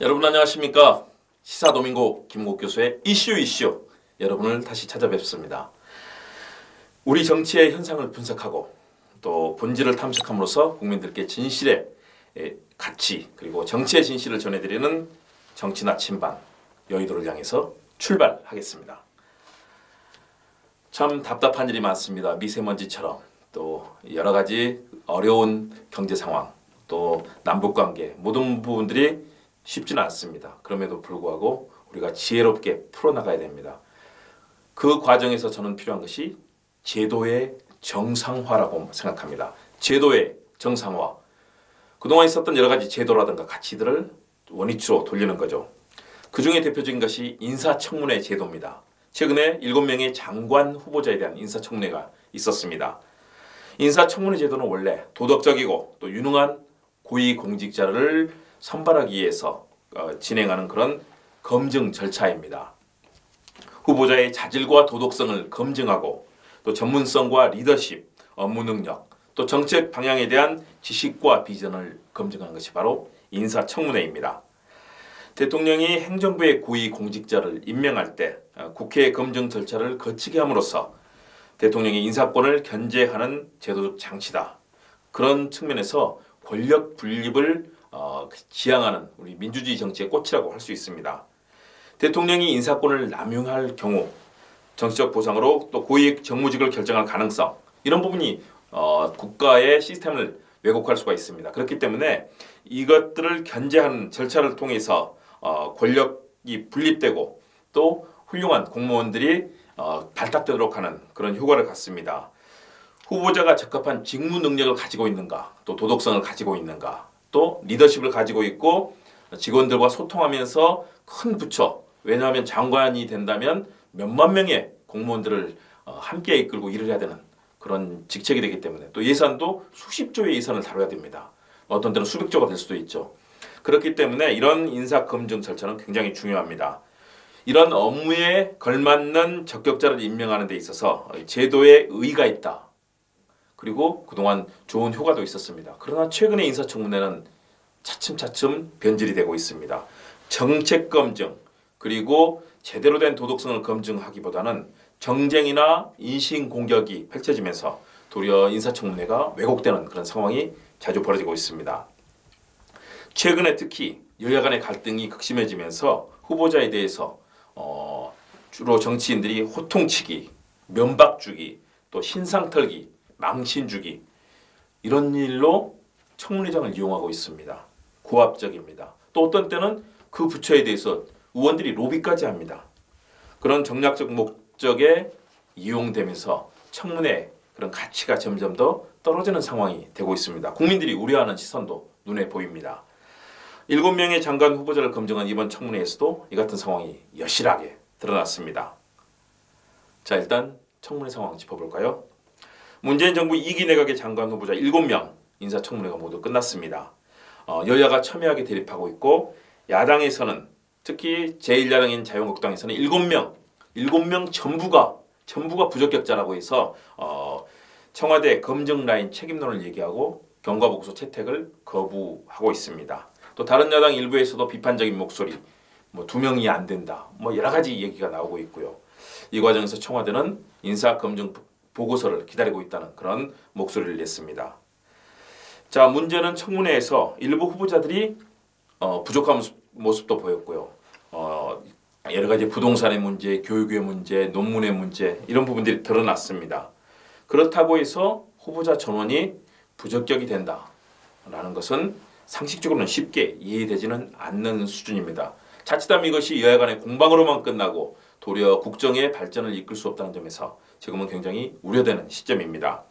여러분 안녕하십니까? 시사도민고 김국 교수의 이슈 여러분을 다시 찾아뵙습니다. 우리 정치의 현상을 분석하고 또 본질을 탐색함으로써 국민들께 진실의 가치 그리고 정치의 진실을 전해드리는 정치 나침반 여의도를 향해서 출발하겠습니다. 참 답답한 일이 많습니다. 미세먼지처럼 또 여러 가지 어려운 경제 상황 또 남북관계 모든 부분들이 쉽지는 않습니다. 그럼에도 불구하고 우리가 지혜롭게 풀어나가야 됩니다. 그 과정에서 저는 필요한 것이 제도의 정상화라고 생각합니다. 제도의 정상화. 그동안 있었던 여러 가지 제도라든가 가치들을 원위치로 돌리는 거죠. 그 중에 대표적인 것이 인사청문회 제도입니다. 최근에 7명의 장관 후보자에 대한 인사청문회가 있었습니다. 인사청문회 제도는 원래 도덕적이고 또 유능한 고위공직자를 선발하기 위해서 진행하는 그런 검증 절차입니다. 후보자의 자질과 도덕성을 검증하고 또 전문성과 리더십, 업무 능력, 또 정책 방향에 대한 지식과 비전을 검증하는 것이 바로 인사청문회입니다. 대통령이 행정부의 고위공직자를 임명할 때 국회 검증 절차를 거치게 함으로써 대통령의 인사권을 견제하는 제도적 장치다. 그런 측면에서 권력 분립을 지향하는 우리 민주주의 정치의 꽃이라고 할 수 있습니다. 대통령이 인사권을 남용할 경우 정치적 보상으로 또 고위 정무직을 결정할 가능성 이런 부분이 국가의 시스템을 왜곡할 수가 있습니다. 그렇기 때문에 이것들을 견제하는 절차를 통해서 권력이 분립되고 또 훌륭한 공무원들이 발탁되도록 하는 그런 효과를 갖습니다. 후보자가 적합한 직무 능력을 가지고 있는가 또 도덕성을 가지고 있는가 또 리더십을 가지고 있고 직원들과 소통하면서 큰 부처 왜냐하면 장관이 된다면 몇만 명의 공무원들을 함께 이끌고 일을 해야 되는 그런 직책이 되기 때문에 또 예산도 수십 조의 예산을 다뤄야 됩니다. 어떤 때는 수백 조가 될 수도 있죠. 그렇기 때문에 이런 인사검증 절차는 굉장히 중요합니다. 이런 업무에 걸맞는 적격자를 임명하는 데 있어서 제도에 의의가 있다. 그리고 그동안 좋은 효과도 있었습니다. 그러나 최근의 인사청문회는 차츰차츰 변질이 되고 있습니다. 정책 검증 그리고 제대로 된 도덕성을 검증하기보다는 정쟁이나 인신공격이 펼쳐지면서 도리어 인사청문회가 왜곡되는 그런 상황이 자주 벌어지고 있습니다. 최근에 특히 여야 간의 갈등이 극심해지면서 후보자에 대해서 주로 정치인들이 호통치기, 면박주기, 또 신상털기 망신주기 이런 일로 청문회장을 이용하고 있습니다. 고압적입니다. 또 어떤 때는 그 부처에 대해서 의원들이 로비까지 합니다. 그런 정략적 목적에 이용되면서 청문회 그런 가치가 점점 더 떨어지는 상황이 되고 있습니다. 국민들이 우려하는 시선도 눈에 보입니다. 7명의 장관 후보자를 검증한 이번 청문회에서도 이 같은 상황이 여실하게 드러났습니다. 자, 일단 청문회 상황 짚어볼까요? 문재인 정부 2기 내각의 장관 후보자 7명 인사청문회가 모두 끝났습니다. 여야가 첨예하게 대립하고 있고 야당에서는 특히 제1야당인 자유한국당에서는 7명 전부가 부적격자라고 해서 청와대 검증 라인 책임론을 얘기하고 경과보고서 채택을 거부하고 있습니다. 또 다른 야당 일부에서도 비판적인 목소리 2명이 안 된다 여러 가지 얘기가 나오고 있고요. 이 과정에서 청와대는 인사검증 보고서를 기다리고 있다는 그런 목소리를 냈습니다. 자, 문제는 청문회에서 일부 후보자들이 부족한 모습도 보였고요. 여러 가지 부동산의 문제, 교육의 문제, 논문의 문제 이런 부분들이 드러났습니다. 그렇다고 해서 후보자 전원이 부적격이 된다라는 것은 상식적으로는 쉽게 이해되지는 않는 수준입니다. 자칫하면 이것이 여야 간의 공방으로만 끝나고 도리어 국정의 발전을 이끌 수 없다는 점에서 지금은 굉장히 우려되는 시점입니다.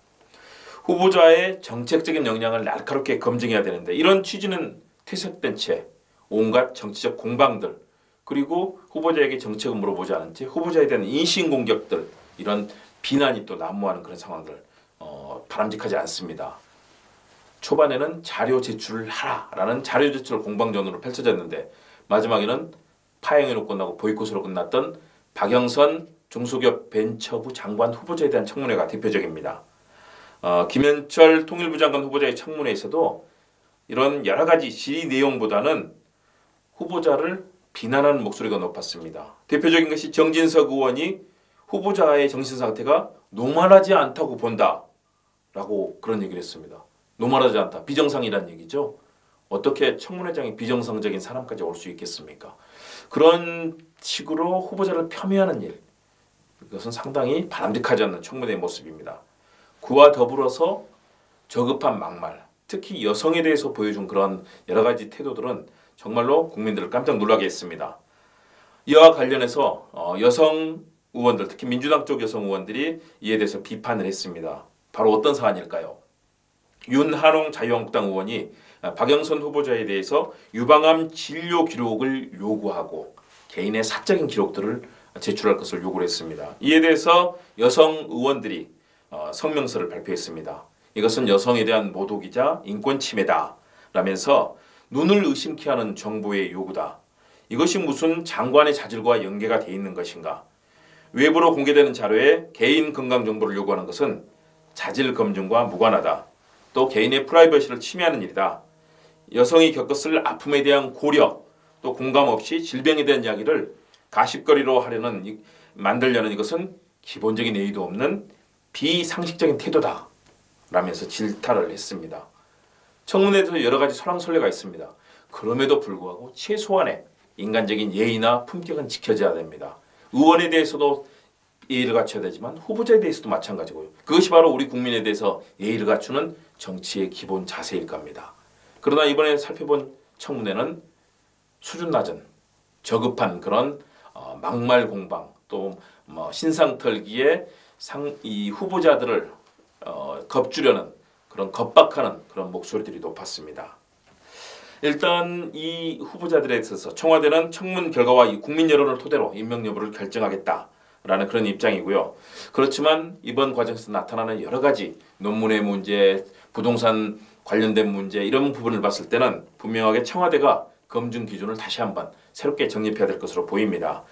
후보자의 정책적인 역량을 날카롭게 검증해야 되는데 이런 취지는 퇴색된 채 온갖 정치적 공방들 그리고 후보자에게 정책을 물어보지 않은 채 후보자에 대한 인신공격들 이런 비난이 또 난무하는 그런 상황들 바람직하지 않습니다. 초반에는 자료 제출을 하라라는 자료 제출 공방전으로 펼쳐졌는데 마지막에는 파행으로 끝나고 보이콧으로 끝났던 박영선 중소기업 벤처부 장관 후보자에 대한 청문회가 대표적입니다. 김현철 통일부 장관 후보자의 청문회에서도 이런 여러 가지 질의 내용보다는 후보자를 비난하는 목소리가 높았습니다. 대표적인 것이 정진석 의원이 후보자의 정신 상태가 노멀하지 않다고 본다라고 그런 얘기를 했습니다. 노멀하지 않다. 비정상이라는 얘기죠. 어떻게 청문회장에 비정상적인 사람까지 올 수 있겠습니까? 그런 식으로 후보자를 폄훼하는 일, 이것은 상당히 바람직하지 않는 청문회의 모습입니다. 그와 더불어서 저급한 막말, 특히 여성에 대해서 보여준 그런 여러 가지 태도들은 정말로 국민들을 깜짝 놀라게 했습니다. 이와 관련해서 여성 의원들, 특히 민주당 쪽 여성 의원들이 이에 대해서 비판을 했습니다. 바로 어떤 사안일까요? 윤한홍 자유한국당 의원이 박영선 후보자에 대해서 유방암 진료 기록을 요구하고 개인의 사적인 기록들을 제출할 것을 요구를 했습니다. 이에 대해서 여성 의원들이 성명서를 발표했습니다. 이것은 여성에 대한 모독이자 인권 침해다 라면서 눈을 의심케 하는 정부의 요구다. 이것이 무슨 장관의 자질과 연계가 돼 있는 것인가? 외부로 공개되는 자료에 개인 건강 정보를 요구하는 것은 자질 검증과 무관하다. 또 개인의 프라이버시를 침해하는 일이다. 여성이 겪었을 아픔에 대한 고려, 또 공감 없이 질병에 대한 이야기를 가십거리로 만들려는 이것은 기본적인 예의도 없는 비상식적인 태도다 라면서 질타를 했습니다. 청문회에서 여러 가지 설왕설래가 있습니다. 그럼에도 불구하고 최소한의 인간적인 예의나 품격은 지켜져야 됩니다. 의원에 대해서도 예의를 갖춰야 되지만 후보자에 대해서도 마찬가지고요. 그것이 바로 우리 국민에 대해서 예의를 갖추는 정치의 기본 자세일 겁니다. 그러나 이번에 살펴본 청문회는 수준 낮은 저급한 그런 막말 공방 또 신상 털기에 이 후보자들을 겁주려는 그런 겁박하는 그런 목소리들이 높았습니다. 일단 이 후보자들에 있어서 청와대는 청문 결과와 이 국민 여론을 토대로 임명 여부를 결정하겠다라는 그런 입장이고요. 그렇지만 이번 과정에서 나타나는 여러 가지 논문의 문제, 부동산 관련된 문제 이런 부분을 봤을 때는 분명하게 청와대가 검증 기준을 다시 한번 새롭게 정립해야 될 것으로 보입니다.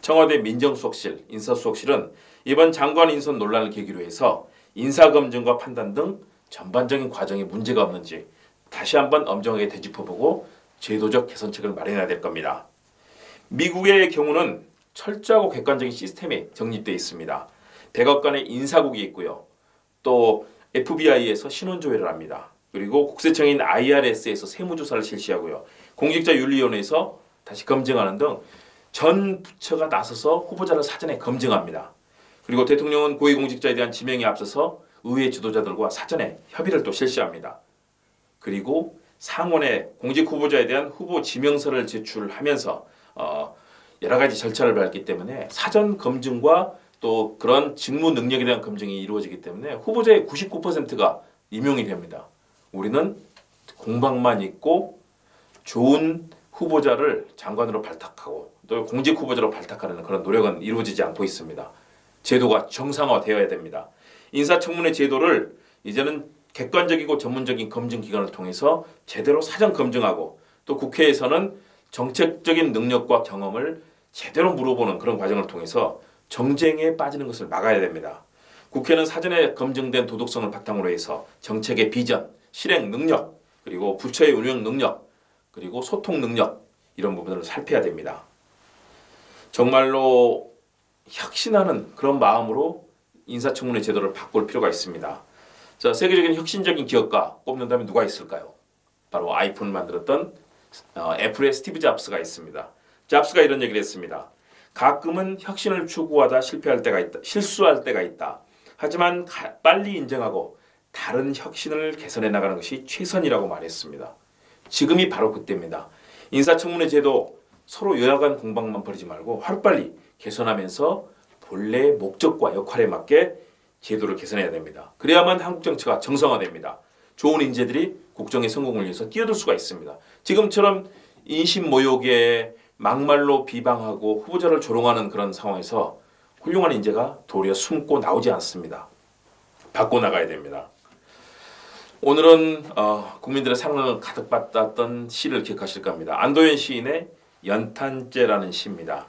청와대 민정수석실, 인사수석실은 이번 장관 인선 논란을 계기로 해서 인사검증과 판단 등 전반적인 과정에 문제가 없는지 다시 한번 엄정하게 되짚어보고 제도적 개선책을 마련해야 될 겁니다. 미국의 경우는 철저하고 객관적인 시스템이 정립되어 있습니다. 백악관의 인사국이 있고요. 또 FBI에서 신원조회를 합니다. 그리고 국세청인 IRS에서 세무조사를 실시하고요. 공직자윤리위원회에서 다시 검증하는 등 전 부처가 나서서 후보자를 사전에 검증합니다. 그리고 대통령은 고위공직자에 대한 지명에 앞서서 의회 지도자들과 사전에 협의를 또 실시합니다. 그리고 상원에 공직 후보자에 대한 후보 지명서를 제출하면서 여러 가지 절차를 밟기 때문에 사전 검증과 또 그런 직무 능력에 대한 검증이 이루어지기 때문에 후보자의 99%가 임용이 됩니다. 우리는 공방만 있고 좋은 후보자를 장관으로 발탁하고 또 공직 후보자로 발탁하는 그런 노력은 이루어지지 않고 있습니다. 제도가 정상화되어야 됩니다. 인사청문회 제도를 이제는 객관적이고 전문적인 검증 기관을 통해서 제대로 사전 검증하고 또 국회에서는 정책적인 능력과 경험을 제대로 물어보는 그런 과정을 통해서 정쟁에 빠지는 것을 막아야 됩니다. 국회는 사전에 검증된 도덕성을 바탕으로 해서 정책의 비전, 실행 능력, 그리고 부처의 운영 능력, 그리고 소통 능력 이런 부분을 살펴야 됩니다. 정말로 혁신하는 그런 마음으로 인사청문회 제도를 바꿀 필요가 있습니다. 자, 세계적인 혁신적인 기업가 꼽는다면 누가 있을까요? 바로 아이폰을 만들었던 애플의 스티브 잡스가 있습니다. 잡스가 이런 얘기를 했습니다. 가끔은 혁신을 추구하다 실패할 때가 있다. 실수할 때가 있다. 하지만 빨리 인정하고 다른 혁신을 개선해 나가는 것이 최선이라고 말했습니다. 지금이 바로 그때입니다. 인사청문회 제도 서로 요약한 공방만 벌이지 말고 하루빨리 개선하면서 본래의 목적과 역할에 맞게 제도를 개선해야 됩니다. 그래야만 한국 정치가 정상화됩니다. 좋은 인재들이 국정의 성공을 위해서 뛰어들 수가 있습니다. 지금처럼 인신모욕에 막말로 비방하고 후보자를 조롱하는 그런 상황에서 훌륭한 인재가 도리어 숨고 나오지 않습니다. 바꿔나가야 됩니다. 오늘은 국민들의 사랑을 가득 받았던 시를 기억하실 겁니다. 안도현 시인의 연탄재라는 시입니다.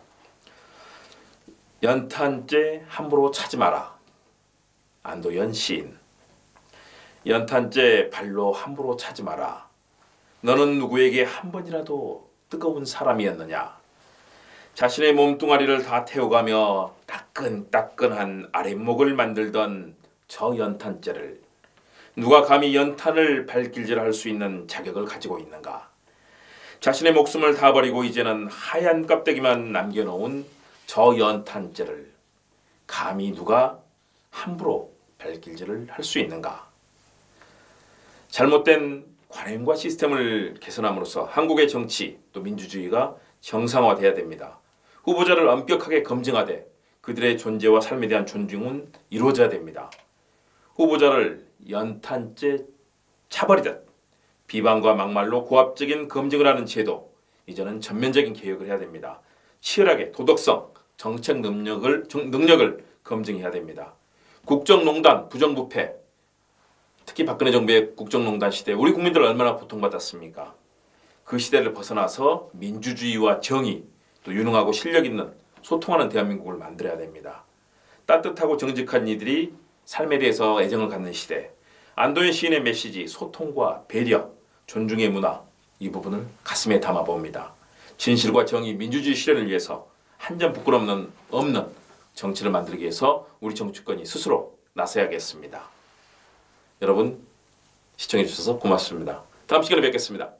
연탄재 함부로 차지 마라. 안도현 시인. 연탄재 발로 함부로 차지 마라. 너는 누구에게 한 번이라도 뜨거운 사람이었느냐. 자신의 몸뚱아리를 다 태워가며 따끈따끈한 아랫목을 만들던 저 연탄재를 누가 감히 연탄을 발길질할 수 있는 자격을 가지고 있는가. 자신의 목숨을 다 버리고 이제는 하얀 껍데기만 남겨놓은 저 연탄재를 감히 누가 함부로 발길질을 할 수 있는가. 잘못된 관행과 시스템을 개선함으로써 한국의 정치 또 민주주의가 정상화돼야 됩니다. 후보자를 엄격하게 검증하되 그들의 존재와 삶에 대한 존중은 이루어져야 됩니다. 후보자를 연탄재 차버리듯 비방과 막말로 고압적인 검증을 하는 제도, 이제는 전면적인 개혁을 해야 됩니다. 치열하게 도덕성, 정책 능력을 검증해야 됩니다. 국정농단, 부정부패, 특히 박근혜 정부의 국정농단 시대 우리 국민들 얼마나 고통받았습니까? 그 시대를 벗어나서 민주주의와 정의, 또 유능하고 실력 있는 소통하는 대한민국을 만들어야 됩니다. 따뜻하고 정직한 이들이 삶에 대해서 애정을 갖는 시대, 안도현 시인의 메시지 소통과 배려, 존중의 문화, 이 부분을 가슴에 담아봅니다. 진실과 정의, 민주주의 실현을 위해서 한 점 부끄럼 없는 정치를 만들기 위해서 우리 정치권이 스스로 나서야겠습니다. 여러분 시청해 주셔서 고맙습니다. 다음 시간에 뵙겠습니다.